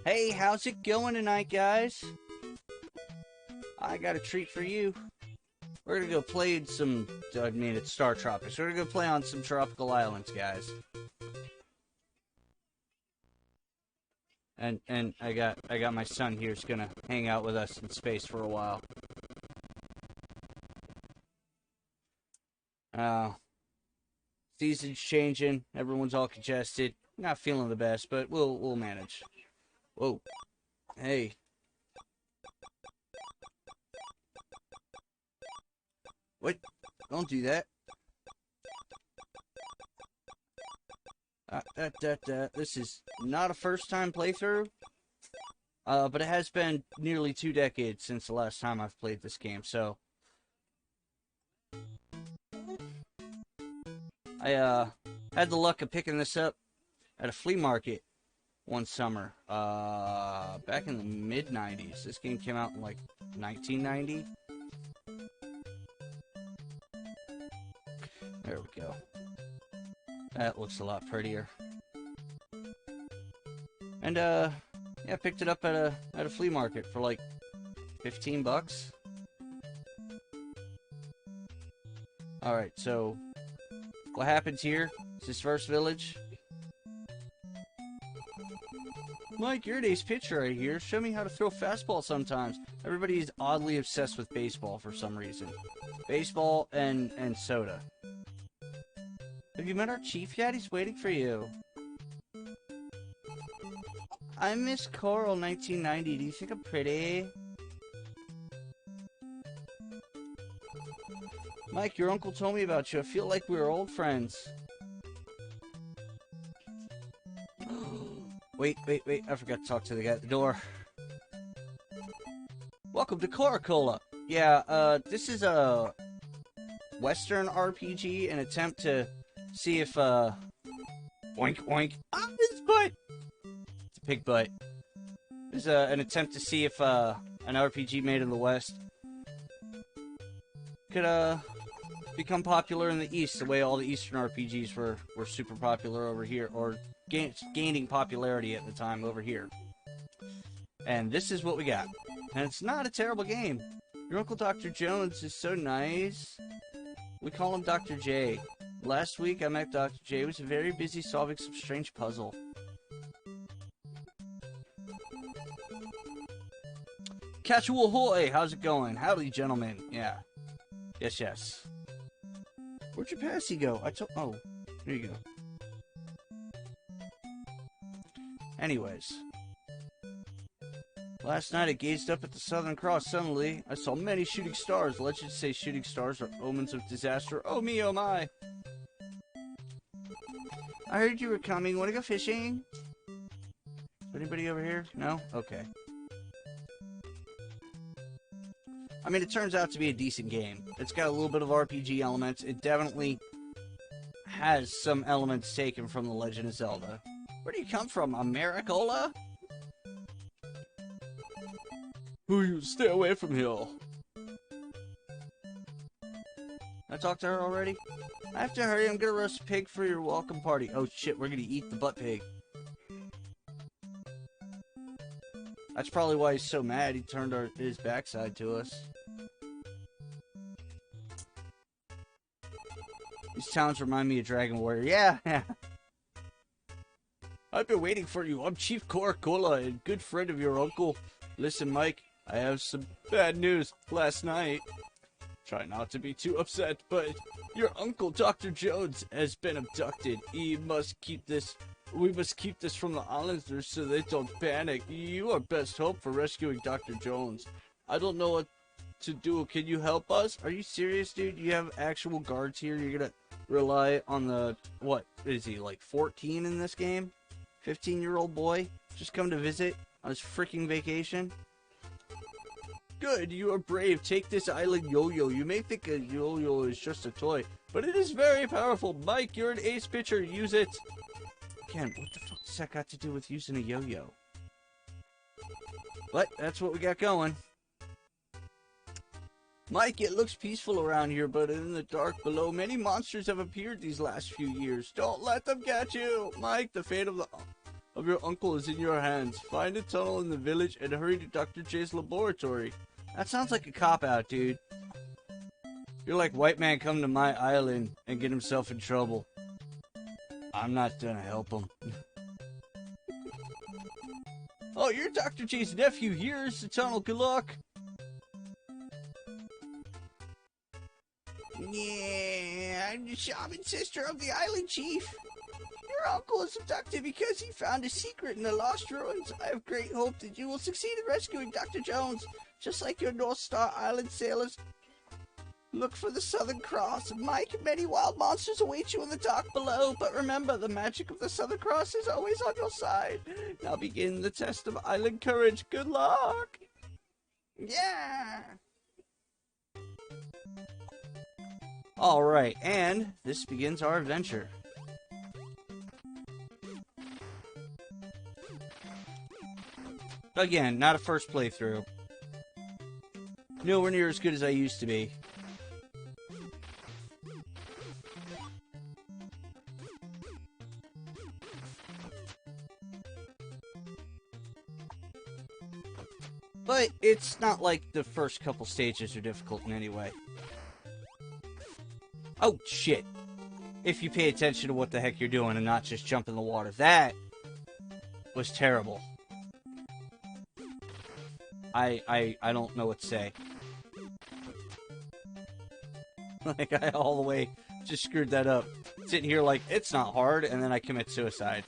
Hey, how's it going tonight, guys? I got a treat for you. We're gonna go play it's StarTropics. We're gonna go play on some tropical islands, guys. And I got my son here who's gonna hang out with us in space for a while. Season's changing, everyone's all congested. Not feeling the best, but we'll manage. Whoa. Hey. What? Don't do that. This is not a first-time playthrough, but it has been nearly 2 decades since the last time I've played this game, so I had the luck of picking this up at a flea market one summer, back in the mid-90s. This game came out in, like, 1990. There we go. That looks a lot prettier. And, yeah, I picked it up at a flea market for, like, 15 bucks. Alright, so what happens here is this first village. Mike, you're an ace pitcher right here. Show me how to throw fastball sometimes. Everybody is oddly obsessed with baseball for some reason. Baseball and soda. Have you met our chief yet? He's waiting for you. I'm Miss Coral, 1990. Do you think I'm pretty? Mike, your uncle told me about you. I feel like we were old friends. Wait. I forgot to talk to the guy at the door. Welcome to Coca-Cola. Yeah, this is a Western RPG, an attempt to see if, oink, oink. Ah, his butt! It's a pig butt. This is an attempt to see if, an RPG made in the West could, become popular in the East, the way all the Eastern RPGs were super popular over here, or gaining popularity at the time over here. And this is what we got. And it's not a terrible game. Your Uncle Dr. Jones is so nice. We call him Dr. J. Last week I met Dr. J. He was very busy solving some strange puzzle. Catch-a ahoy! How's it going? Howdy, gentlemen. Yeah. Yes. Where'd your passy go? Oh, here you go. Anyways. Last night I gazed up at the Southern Cross. Suddenly, I saw many shooting stars. Legends say shooting stars are omens of disaster. Oh me, oh my. I heard you were coming. Wanna go fishing? Anybody over here? No? Okay. I mean, it turns out to be a decent game. It's got a little bit of RPG elements. It definitely has some elements taken from The Legend of Zelda. Where do you come from, Americola? Who you? Stay away from here. I talked to her already? I have to hurry. I'm gonna roast a pig for your welcome party. Oh shit, we're gonna eat the butt pig. That's probably why he's so mad he turned his backside to us. These towns remind me of Dragon Warrior. Yeah. I've been waiting for you. I'm Chief Coca-Cola and good friend of your uncle. Listen, Mike, I have some bad news. Last night, try not to be too upset, but your uncle, Dr. Jones, has been abducted. We must keep this from the islanders so they don't panic. You are best hope for rescuing Dr. Jones. I don't know what to do. Can you help us? Are you serious, dude? You have actual guards here? You're gonna rely on the, what is he, like 14 in this game? 15-year-old boy? Just come to visit on his freaking vacation? Good, you are brave. Take this island yo-yo. You may think a yo-yo is just a toy, but it is very powerful. Mike, you're an ace pitcher. Use it. Again, what the fuck does that got to do with using a yo-yo? But that's what we got going. Mike, it looks peaceful around here, but in the dark below, many monsters have appeared these last few years. Don't let them get you! Mike, the fate of the... of your uncle is in your hands. Find a tunnel in the village and hurry to Dr. J's laboratory. That sounds like a cop-out, dude. You're like white man come to my island and get himself in trouble. I'm not gonna help him. Oh, you're Dr. J's nephew. Here's the tunnel. Good luck. Yeah, I'm the shaman sister of the island chief. Your uncle is abducted because he found a secret in the lost ruins. I have great hope that you will succeed in rescuing Dr. Jones. Just like your North Star Island sailors, look for the Southern Cross. Mike, many wild monsters await you in the dark below, but remember, the magic of the Southern Cross is always on your side. Now begin the test of island courage. Good luck! Yeah! Alright, and this begins our adventure. Again, not a first playthrough. Nowhere near as good as I used to be. But it's not like the first couple stages are difficult in any way. Oh, shit. If you pay attention to what the heck you're doing and not just jump in the water. That was terrible. I don't know what to say. Like, I all the way just screwed that up. Sitting here like, it's not hard, and then I commit suicide.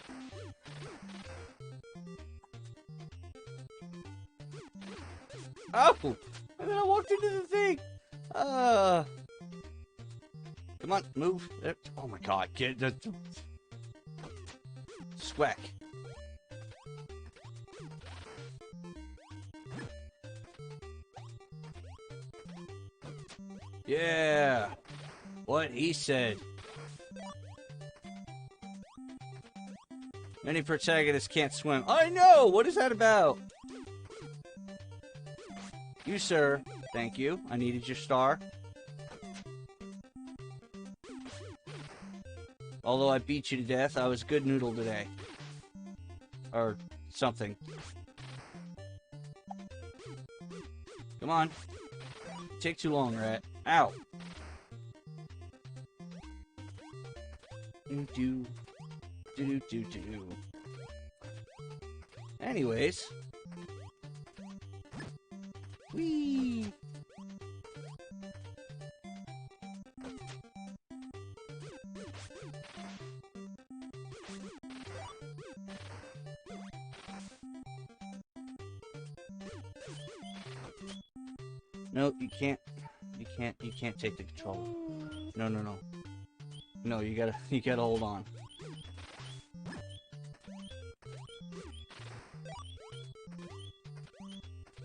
Oh! And then I walked into the thing! Come on, move. Oh my god, get the... Squack. Yeah! What he said. Many protagonists can't swim. I know! What is that about? You, sir. Thank you. I needed your star. Although I beat you to death, I was a good noodle today. Or something. Come on. Take too long, rat. Ow. Do. Anyways. Whee! No, you can't. You can't take the controller. No. No, you gotta hold on.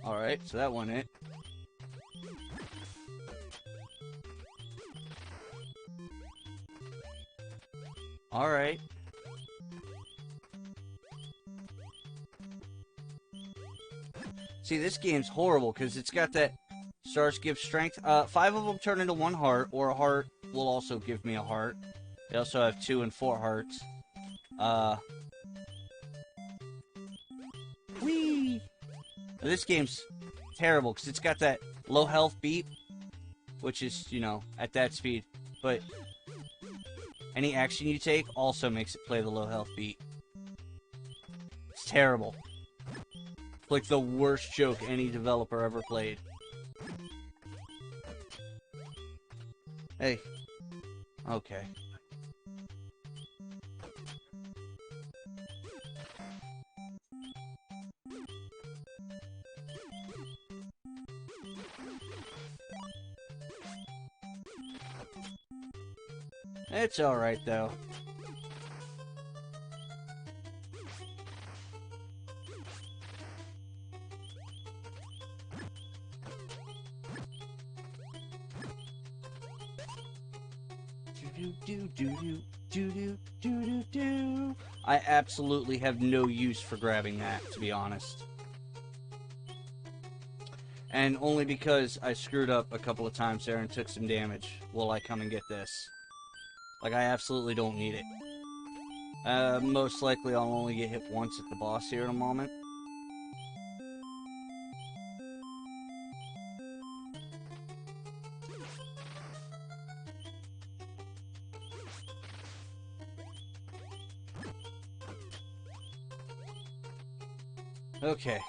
Alright, so that went it. Alright. See, this game's horrible because it's got that stars give strength. 5 of them turn into 1 heart, or a heart will also give me a heart. They also have 2 and 4 hearts. Whee! This game's terrible because it's got that low health beat, which is, you know, at that speed. But any action you take also makes it play the low health beat. It's terrible. It's like the worst joke any developer ever played. Hey. Okay. It's alright, though. I absolutely have no use for grabbing that, to be honest. And only because I screwed up a couple of times there and took some damage will I come and get this. Like, I absolutely don't need it. Most likely I'll only get hit once at the boss here in a moment. Okay.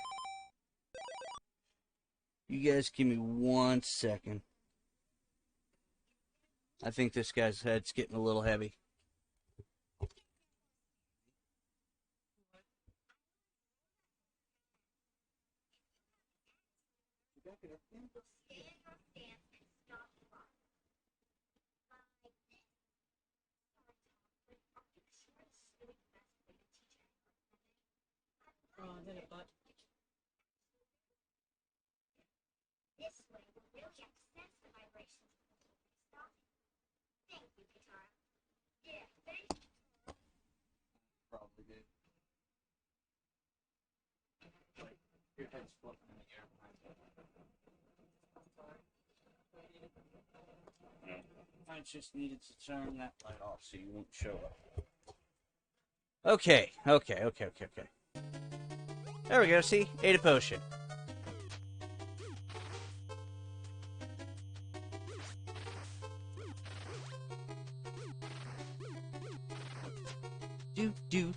You guys give me 1 second. I think this guy's head's getting a little heavy. This way will really have to sense the vibrations before starting. Thank you, Guitar. Yeah, thanks. Probably did. Your head's floating in the air. I just needed to turn that light off so you won't show up. Okay. There we go, see? Ate a potion. Do.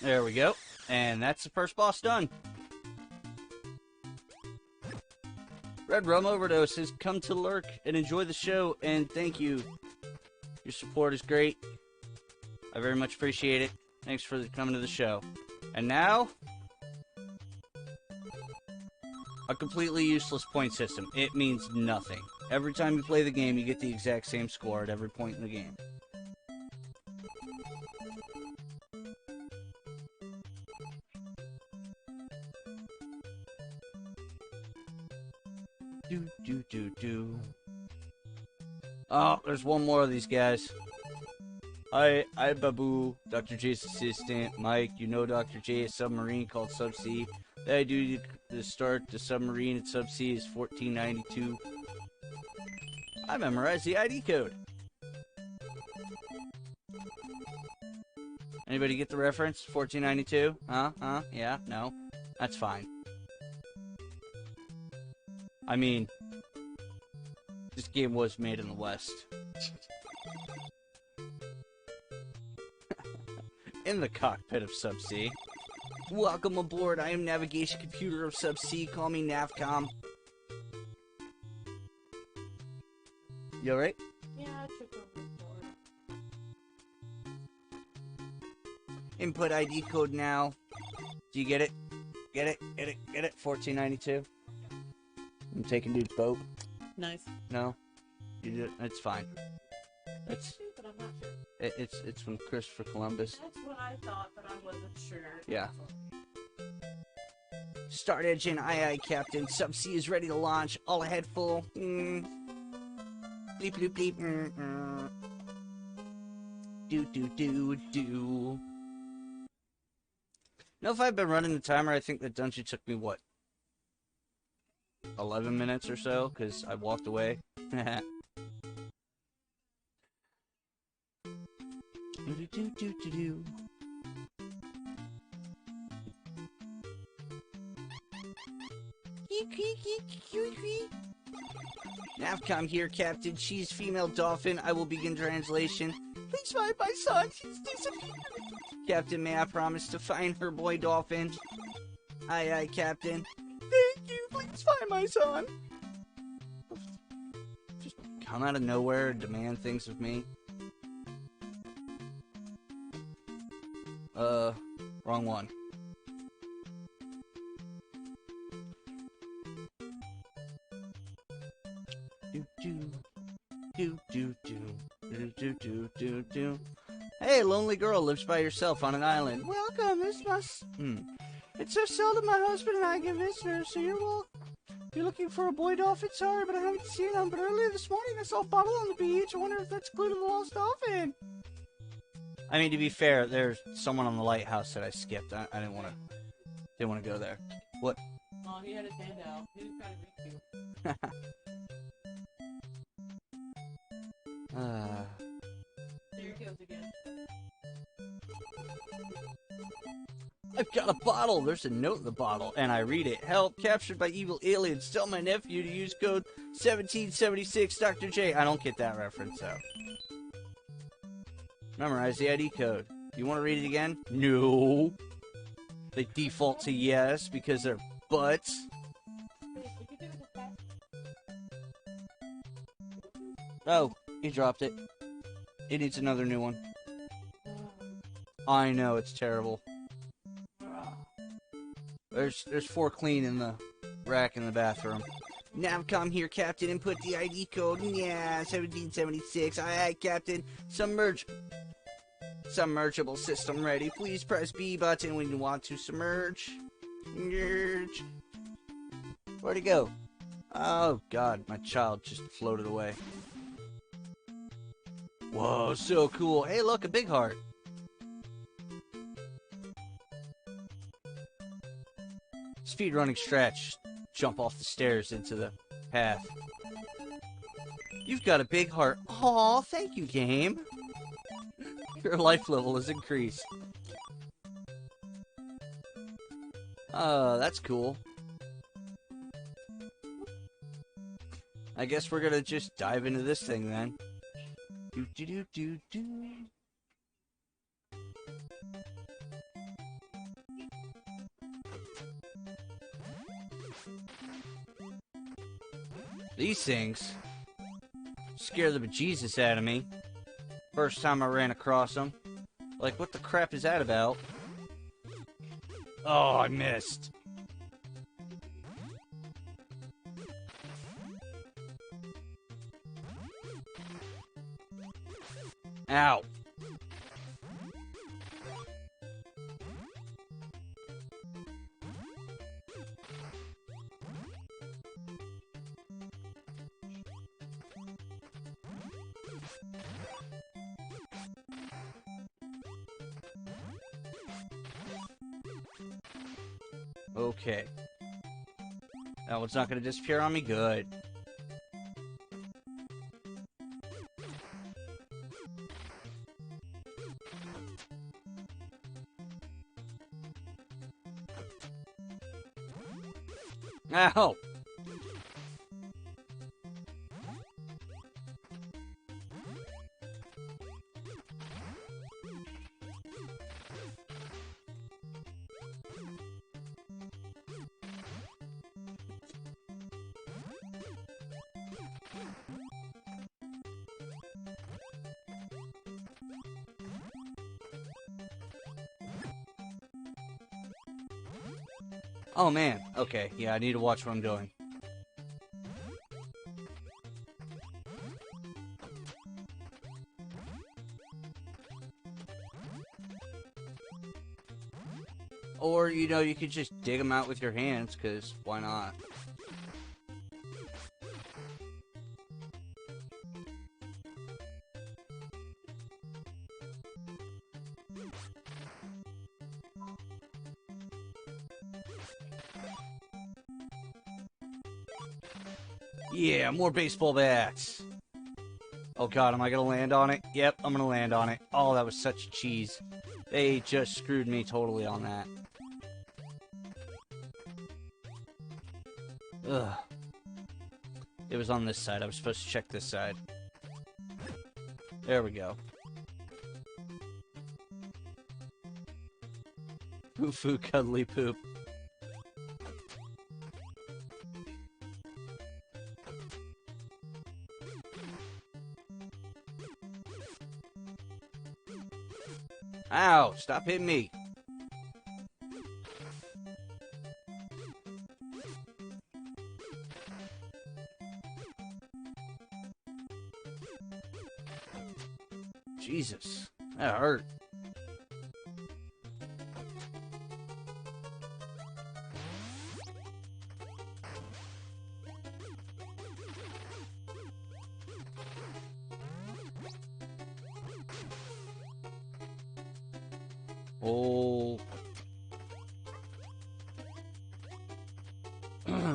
There we go. And that's the first boss done. Red Rum Overdose has come to lurk and enjoy the show, and thank you. Your support is great. I very much appreciate it. Thanks for coming to the show. And now, a completely useless point system. It means nothing. Every time you play the game, you get the exact same score at every point in the game. Do. Oh, there's one more of these guys. Hi, Babu, Dr. J's assistant. Mike, you know Dr. J, a submarine called Subsea. That I do to start the submarine at Subsea is 1492. I memorized the ID code. Anybody get the reference? 1492? Huh? Yeah? No? That's fine. I mean, this game was made in the West. In the cockpit of Subsea. Welcome aboard. I am navigation computer of Subsea. Call me Navcom. You alright? Yeah, I took over the board. Input ID code now. Do you get it? Get it? 1492. I'm taking dude's boat. Nice. No? You did. It's fine. It's But I'm not sure. it's from Christopher Columbus. That's what I thought, but I wasn't sure. Yeah. Start engine, aye, Captain. Subsea is ready to launch. All ahead full. Bleep, bleep, bleep. Do. Now, if I've been running the timer, I think the dungeon took me, what, 11 minutes or so? Because I walked away. Do. Navcom here, Captain. She's female dolphin. I will begin translation. Please find my son. He's disappeared. Captain, may I promise to find her boy dolphin? Aye, Captain. Thank you. Please find my son. Just come out of nowhere and demand things of me. Wrong one. Do. Hey, lonely girl lives by herself on an island. Welcome, this must... It's so seldom my husband and I get visitors, so you're welcome. You're looking for a boy dolphin? Sorry, but I haven't seen him. But earlier this morning, I saw a bottle on the beach. I wonder if that's clue to the lost dolphin. I mean, to be fair, there's someone on the lighthouse that I skipped. I didn't want to go there. What? Oh, he had his hand out. He was trying to reach you. There he goes again. I've got a bottle. There's a note in the bottle, and I read it. Help, captured by evil aliens. Tell my nephew to use code 1776 Dr. J. I don't get that reference, though. Memorize the ID code. You want to read it again? No. They default to yes because they're butts. Oh, he dropped it. He needs another new one. I know, it's terrible. There's 4 clean in the rack in the bathroom. Now come here, Captain, and put the ID code. Yeah, 1776. Aye, Captain. Submergible system ready. Please press B button when you want to submerge. Merge. Where'd he go? Oh, God, my child just floated away. Whoa, so cool. Hey, look, a big heart. Speedrunning stretch. Jump off the stairs into the path. You've got a big heart. Aw, thank you, game. Your life level has increased. That's cool. I guess we're gonna just dive into this thing then. Do do do do do. These things scare the bejesus out of me. First time I ran across them. Like, what the crap is that about? Oh, I missed. Ow. Okay. That one's not going to disappear on me? Good. Ow! Oh man, okay, yeah, I need to watch what I'm doing. Or, you know, you could just dig them out with your hands, because why not? Yeah, more baseball bats. Oh god, am I gonna land on it? Yep, I'm gonna land on it. Oh, that was such cheese. They just screwed me totally on that. Ugh. It was on this side. I was supposed to check this side. There we go. Foo-foo cuddly poop. Ow! Stop hitting me! Jesus, that hurt. Oh.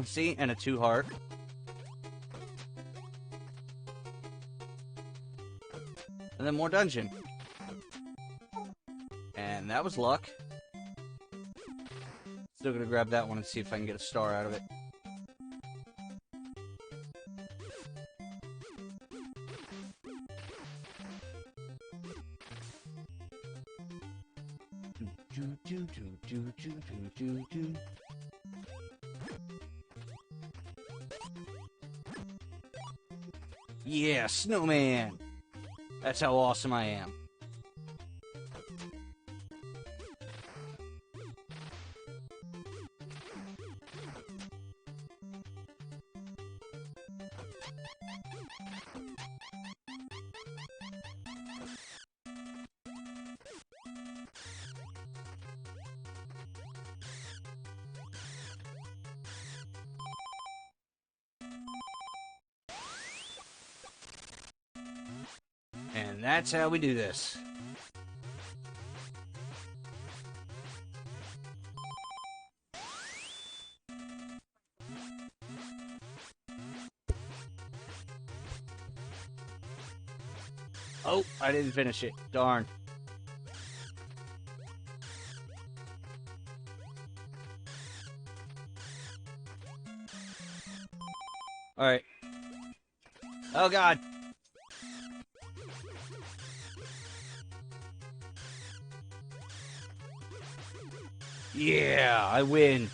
See? And a 2 heart. And then more dungeon. And that was luck. Still gonna grab that one and see if I can get a star out of it. Yeah, snowman! That's how awesome I am. And that's how we do this. Oh, I didn't finish it. Darn. Alright. Oh, God. Yeah, I win.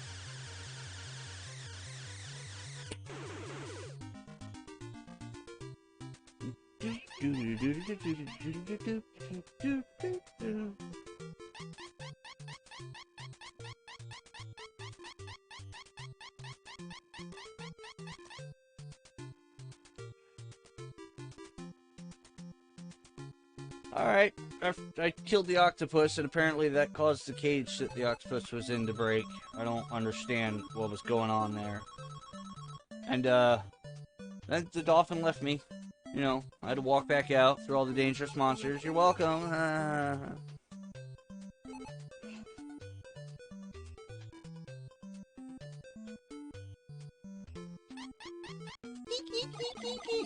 Alright, I killed the octopus, and apparently that caused the cage that the octopus was in to break. I don't understand what was going on there. And, then the dolphin left me. You know, I had to walk back out through all the dangerous monsters. You're welcome.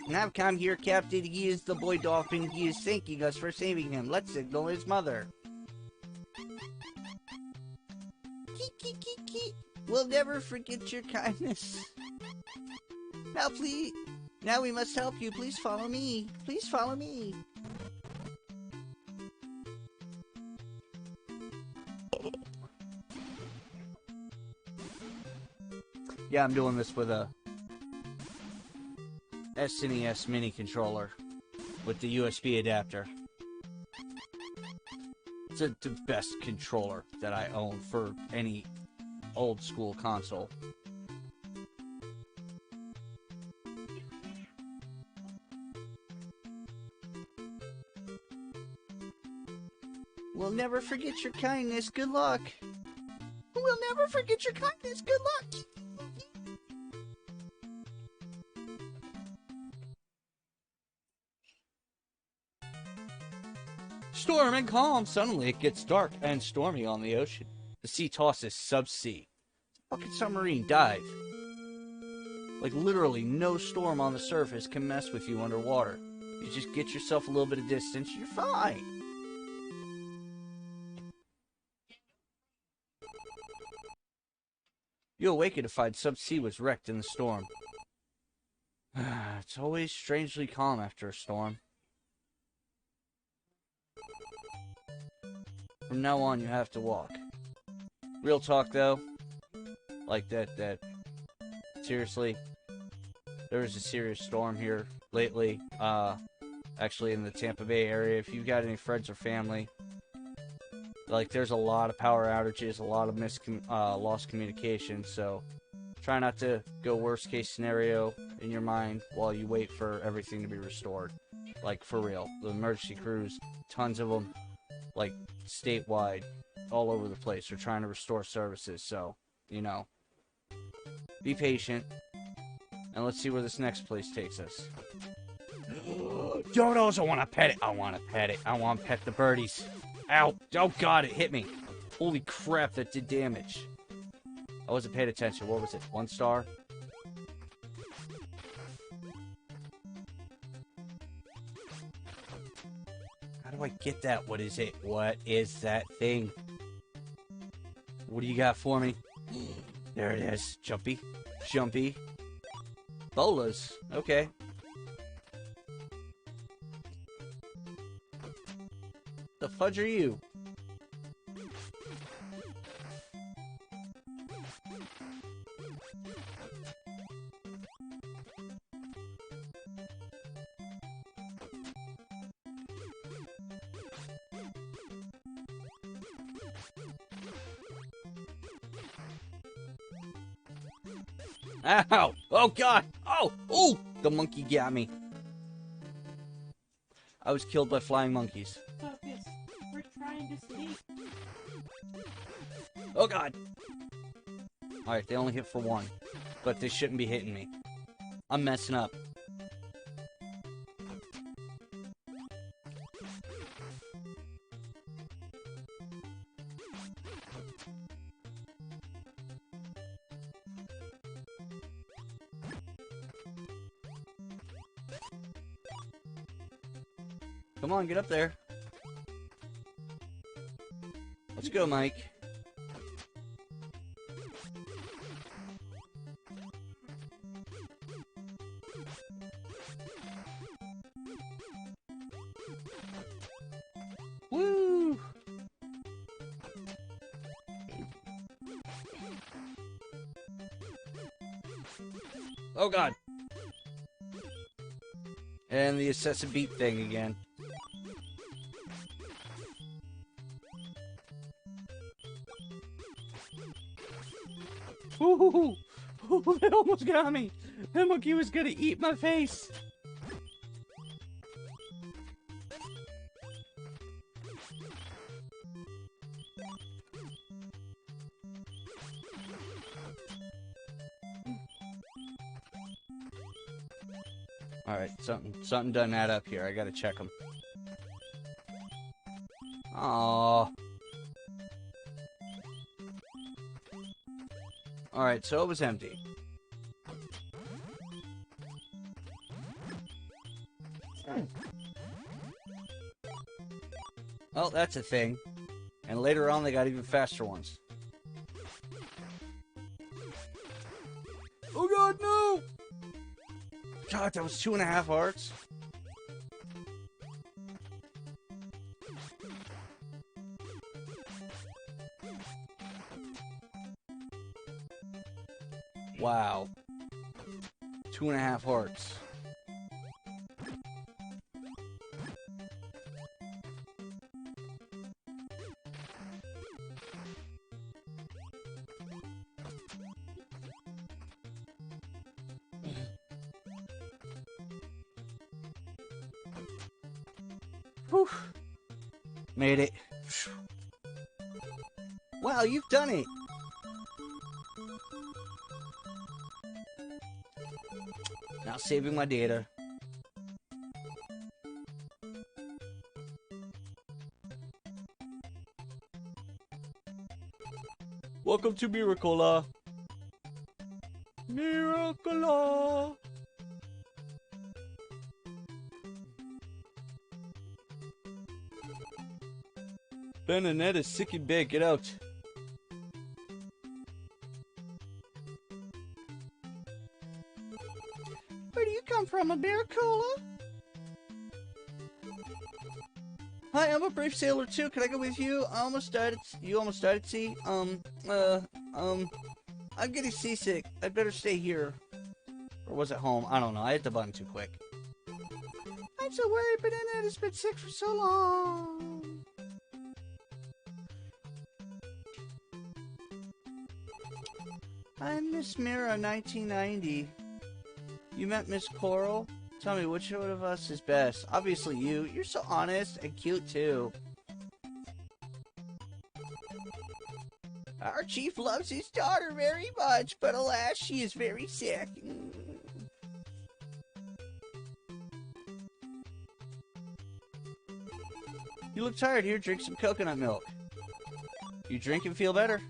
Now come here, Captain. He is the boy dolphin. He is thanking us for saving him. Let's signal his mother. We'll never forget your kindness. Now, please. Now we must help you. Please follow me. Please follow me. Yeah, I'm doing this with a SNES mini controller with the USB adapter. It's the best controller that I own for any old school console. We'll never forget your kindness. Good luck. We'll never forget your kindness. Good luck. Storm and calm. Suddenly it gets dark and stormy on the ocean. The sea tosses subsea. Fucking submarine dive. Like literally no storm on the surface can mess with you underwater. You just get yourself a little bit of distance, you're fine. You awaken to find subsea was wrecked in the storm. It's always strangely calm after a storm. From now on, you have to walk. Real talk, though. Like that. Seriously. There was a serious storm here lately. Actually in the Tampa Bay area. If you've got any friends or family, like, there's a lot of power outages, a lot of lost communication, so try not to go worst case scenario in your mind while you wait for everything to be restored. Like, for real. The emergency crews, tons of them, like, statewide, all over the place, are trying to restore services, so, you know, be patient, and let's see where this next place takes us. Dodos, I want to pet it. I want to pet it. I want to pet the birdies. Ow! Oh god, it hit me. Holy crap, that did damage. I wasn't paying attention. What was it? 1 star? How do I get that? What is it? What is that thing? What do you got for me? There it is. Jumpy. Jumpy. Bolas. Okay. The fudge are you? Ow! Oh god! Oh! Ooh! The monkey got me. I was killed by flying monkeys. Focus. We're trying to sleep. Oh god! Alright, they only hit for 1. But they shouldn't be hitting me. I'm messing up. Come on, get up there. Let's go, Mike. Woo! Oh god. And the excessive beat thing again. Ooh, ooh, that almost got me. That monkey was gonna eat my face. Alright, something doesn't add up here. I gotta check them. Aww. Alright, so it was empty. Well, that's a thing. And later on, they got even faster ones. Oh god, no! God, that was 2.5 hearts. Wow. 2.5 hearts. Whew. Made it. Wow, you've done it. Now saving my data. Welcome to Miracola. Miracola. Ben and Ned is sick and big. Get out. Where do you come from, a Miracola? Hi, I'm a brave sailor too. Can I go with you? You almost died at sea? I'm getting seasick. I'd better stay here. Or was it home? I don't know. I hit the button too quick. I'm so worried, but Annette has been sick for so long. I'm Miss Mira, 1990. You met Miss Coral? Tell me, which one of us is best? Obviously you. You're so honest and cute, too. Our chief loves his daughter very much, but alas, she is very sick. You look tired. Here, drink some coconut milk. You drink and feel better.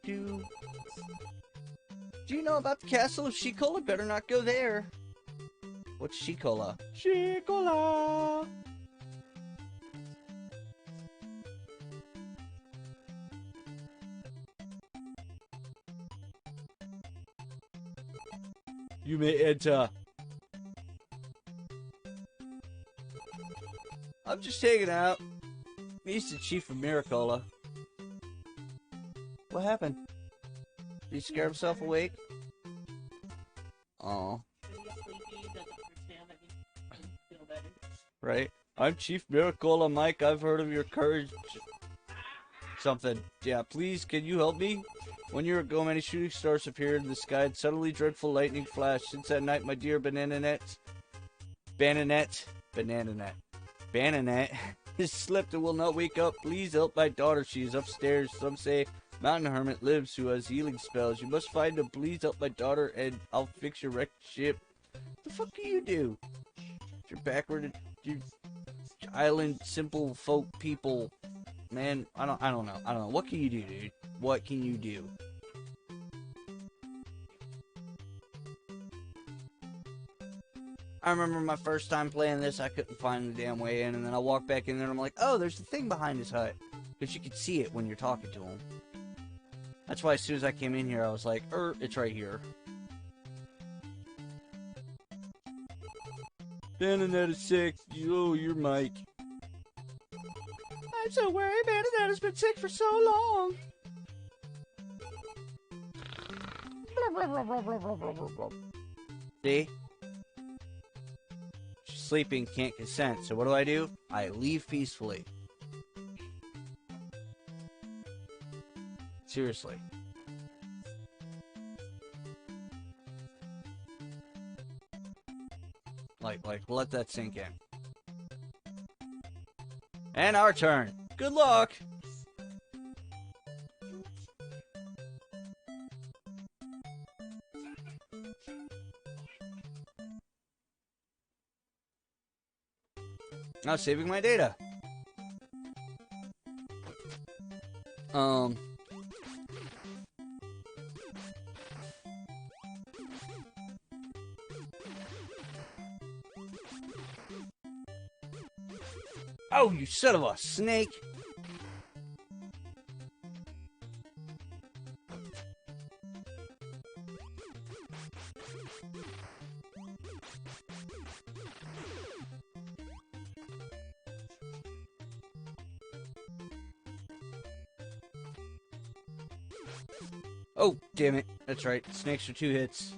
Do. Do you know about the castle of Shikola? Better not go there. What's Shikola? Shikola! You may enter. I'm just hanging out. He's the chief of Miracola. What happened? Did he scare himself awake? Oh. Right? I'm Chief Miracola, Mike. I've heard of your courage. Something. Yeah, please, can you help me? 1 year ago, many shooting stars appeared in the sky, and suddenly dreadful lightning flashed. Since that night, my dear Banananet has slept and will not wake up. Please help my daughter. She is upstairs. Some say Mountain Hermit lives who has healing spells. You must find him. Please help my daughter and I'll fix your wrecked ship. The fuck do you do? You're backward. You island simple folk people. Man, I don't know. What can you do, dude? What can you do? I remember my first time playing this, I couldn't find the damn way in, and then I walked back in there and I'm like, oh, there's the thing behind his hut. Because you could see it when you're talking to him. That's why as soon as I came in here, I was like, it's right here. Banana's sick. You're Mike. I'm so worried. Banana's been sick for so long. See? She's sleeping, can't consent. So what do? I leave peacefully. Seriously. Like, let that sink in. And our turn. Good luck! Now saving my data. Oh, you son of a snake! Oh, damn it. That's right. Snakes are 2 hits.